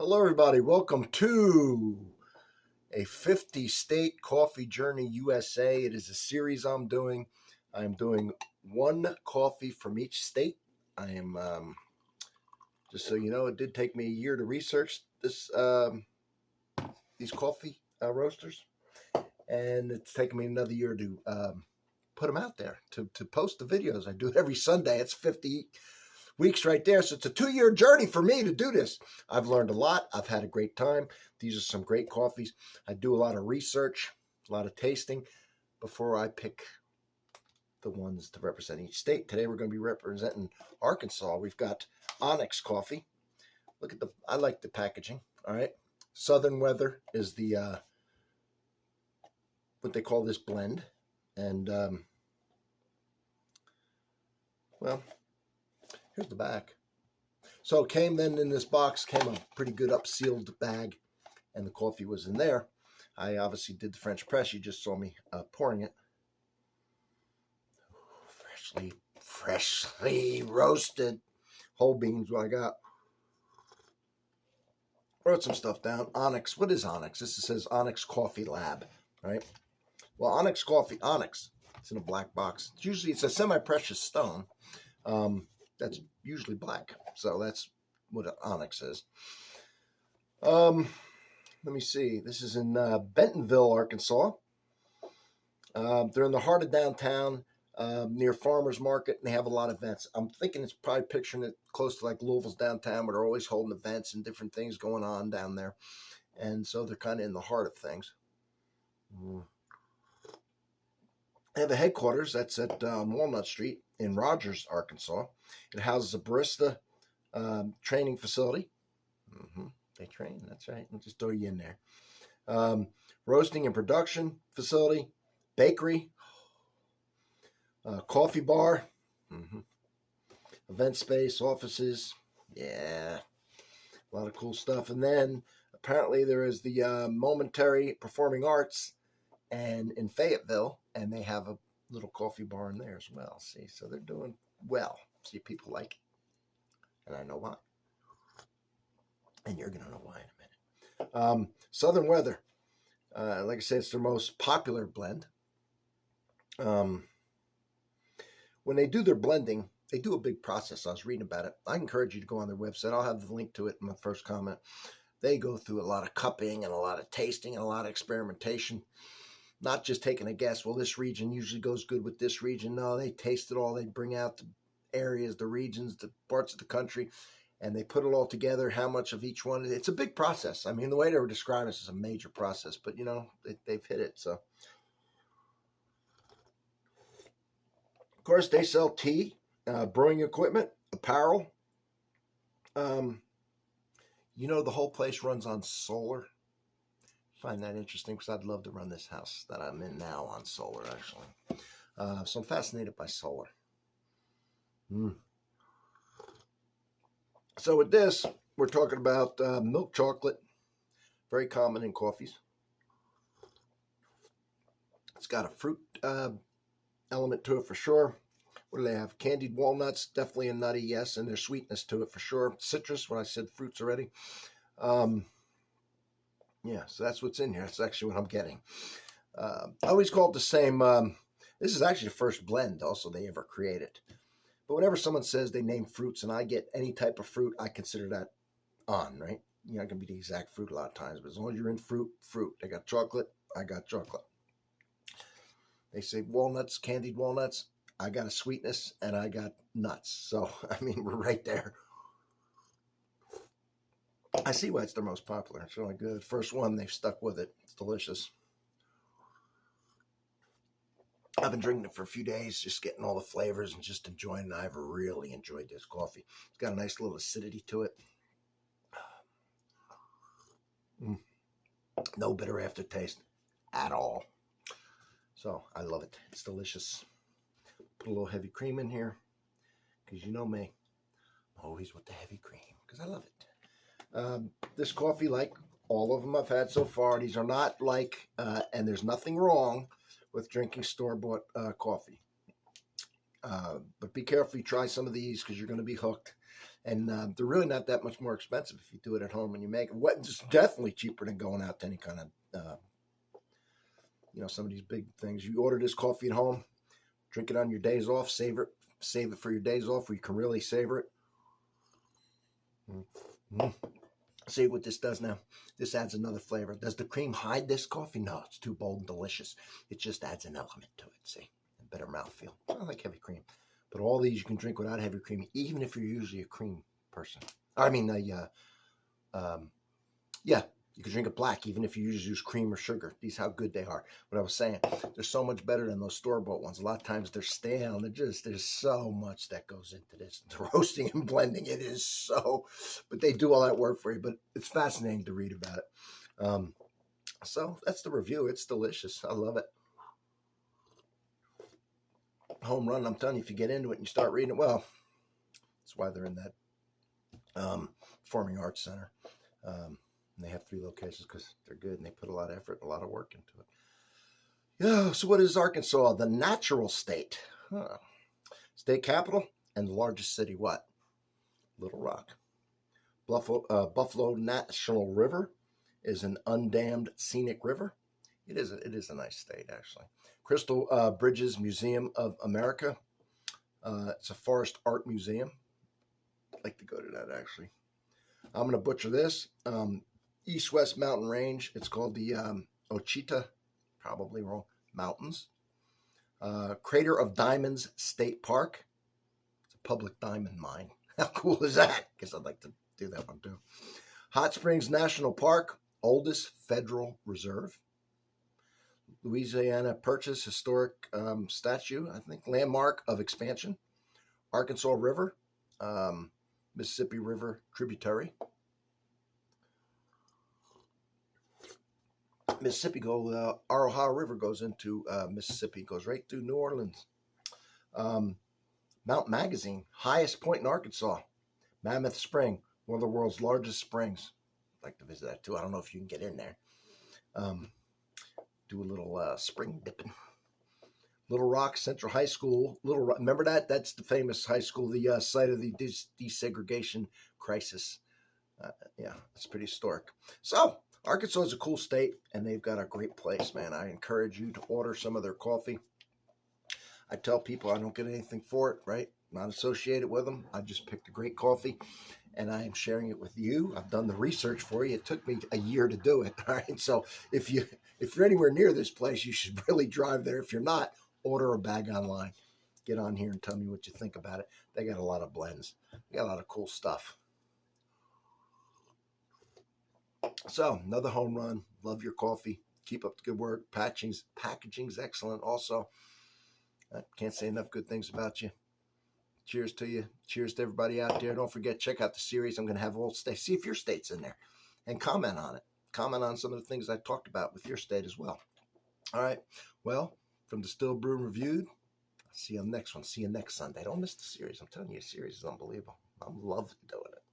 Hello, everybody. Welcome to a 50-state coffee journey USA. It is a series I'm doing. I'm doing one coffee from each state. I am, just so you know, it did take me a year to research these coffee roasters, and it's taken me another year to put them out there, to post the videos. I do it every Sunday. It's 50 weeks right there. So it's a 2-year journey for me to do this. I've learned a lot. I've had a great time. These are some great coffees. I do a lot of research, a lot of tasting before I pick the ones to represent each state. Today we're going to be representing Arkansas. We've got Onyx Coffee. Look at I like the packaging. All right. Southern Weather is the, what they call this blend. And, well, here's the back. So it came then in this box, came a pretty good up-sealed bag, and the coffee was in there. I obviously did the French press. You just saw me pouring it. Freshly roasted. Whole beans, what I got. Wrote some stuff down. Onyx. What is Onyx? This says Onyx Coffee Lab, right? Well, Onyx Coffee, Onyx. It's in a black box. It's a semi-precious stone. That's usually black. So that's what onyx is. Let me see. This is in Bentonville, Arkansas. They're in the heart of downtown, near Farmers Market, and they have a lot of events. I'm thinking it's probably picturing it close to like Louisville's downtown, where they're always holding events and different things going on down there. And so they're kind of in the heart of things. They have a headquarters that's at Walnut Street in Rogers, Arkansas. It houses a barista training facility. They train, that's right. I'll just throw you in there. Roasting and production facility, bakery, coffee bar, event space, offices. Yeah, a lot of cool stuff. And then apparently there is the Momentary Performing Arts and in Fayetteville, and they have a little coffee bar in there as well. See, so they're doing well. See, people like it, and I know why. And you're going to know why in a minute. Southern Weather. Like I said, it's their most popular blend. When they do their blending, they do a big process. I was reading about it. I encourage you to go on their website. I'll have the link to it in my first comment. They go through a lot of cupping and a lot of tasting and a lot of experimentation. Not just taking a guess, well, this region usually goes good with this region. No, they taste it all. They bring out the areas, the regions, the parts of the country, and they put it all together, how much of each one. It's a big process. I mean, the way they were describing this is a major process, but, you know, they've hit it. So, of course, they sell tea, brewing equipment, apparel. You know, the whole place runs on solar. Find that interesting because I'd love to run this house that I'm in now on solar, actually. So I'm fascinated by solar. So with this, we're talking about milk chocolate, very common in coffees. It's got a fruit element to it for sure. What do they have? Candied walnuts, definitely a nutty, yes, and there's sweetness to it for sure. Citrus, when I said fruits already. Yeah, so that's what's in here. That's actually what I'm getting. I always call it the same. This is actually the first blend also they ever created. But whenever someone says they name fruits and I get any type of fruit, I consider that on, right? You're not going to be the exact fruit a lot of times, but as long as you're in fruit. They got chocolate, I got chocolate. They say walnuts, candied walnuts, I got a sweetness, and I got nuts. So, I mean, we're right there. I see why it's their most popular. It's really good. First one, they've stuck with it. It's delicious. I've been drinking it for a few days, just getting all the flavors and just enjoying it. I've really enjoyed this coffee. It's got a nice little acidity to it. No bitter aftertaste at all. So I love it. It's delicious. Put a little heavy cream in here because you know me. I'm always with the heavy cream because I love it. This coffee, like all of them I've had so far, these are not like, and there's nothing wrong with drinking store-bought coffee. But be careful you try some of these because you're going to be hooked. And they're really not that much more expensive if you do it at home and you make it. It's definitely cheaper than going out to any kind of, some of these big things. You order this coffee at home, drink it on your days off, save it for your days off where you can really savor it. Mm-hmm. See what this does now? This adds another flavor. Does the cream hide this coffee? No, it's too bold and delicious. It just adds an element to it, see? A better mouthfeel. I like heavy cream. But all these you can drink without heavy cream, even if you're usually a cream person. I mean, you can drink it black, even if you usually use cream or sugar. These how good they are. What I was saying, they're so much better than those store-bought ones. A lot of times they're stale. There's so much that goes into this. The roasting and blending, it is so, but they do all that work for you. But it's fascinating to read about it. So that's the review. It's delicious. I love it. Home run. I'm telling you, if you get into it and you start reading it, well, that's why they're in that Performing Arts Center. And they have 3 locations because they're good and they put a lot of effort and a lot of work into it. Yeah, so what is Arkansas? The natural state. State capital and the largest city, what? Little Rock. Buffalo National River is an undammed scenic river. It is a nice state, actually. Crystal Bridges Museum of America. It's a forest art museum. I'd like to go to that, actually. I'm going to butcher this. East-West Mountain Range. It's called the Ochita, probably wrong, Mountains. Crater of Diamonds State Park. It's a public diamond mine. How cool is that? Guess I'd like to do that one too. Hot Springs National Park, oldest federal reserve. Louisiana Purchase Historic Statue, I think, landmark of expansion. Arkansas River, Mississippi River tributary. Mississippi our Ohio River goes into Mississippi, goes right through New Orleans. Mount Magazine, highest point in Arkansas. Mammoth Spring, one of the world's largest springs. I'd like to visit that too. I don't know if you can get in there. Do a little spring dipping. Little Rock Central High School. Remember that? That's the famous high school, the site of the desegregation crisis. Yeah, it's pretty historic. So, Arkansas is a cool state, and they've got a great place, man. I encourage you to order some of their coffee. I tell people I don't get anything for it, right? Not associated with them. I just picked a great coffee, and I am sharing it with you. I've done the research for you. It took me a year to do it, all right? So if you're anywhere near this place, you should really drive there. If you're not, order a bag online. Get on here and tell me what you think about it. They got a lot of blends. They got a lot of cool stuff. So, another home run. Love your coffee. Keep up the good work. Packaging's excellent also. I can't say enough good things about you. Cheers to you. Cheers to everybody out there. Don't forget, check out the series. I'm going to have all states. See if your state's in there. And comment on it. Comment on some of the things I talked about with your state as well. All right. Well, from Distilled Brew and Reviewed, I'll see you on the next one. See you next Sunday. Don't miss the series. I'm telling you, the series is unbelievable. I'm loving doing it.